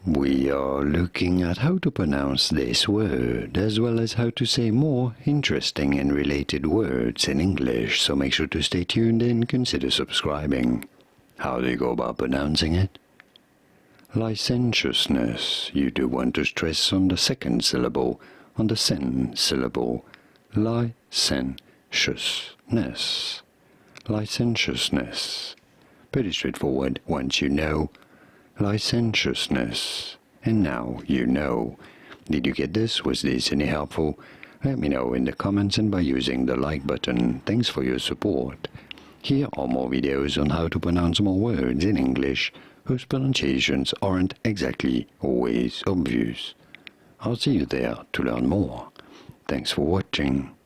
We are looking at how to pronounce this word, as well as how to say more interesting and related words in English, so make sure to stay tuned and consider subscribing. How do you go about pronouncing it? Licentiousness. You do want to stress on the second syllable, on the sen syllable. Licentiousness. Licentiousness. Pretty straightforward once you know. Licentiousness. And now you know. Did you get this? Was this any helpful? Let me know in the comments and by using the like button. Thanks for your support. Here are more videos on how to pronounce more words in English whose pronunciations aren't exactly always obvious. I'll see you there to learn more. Thanks for watching.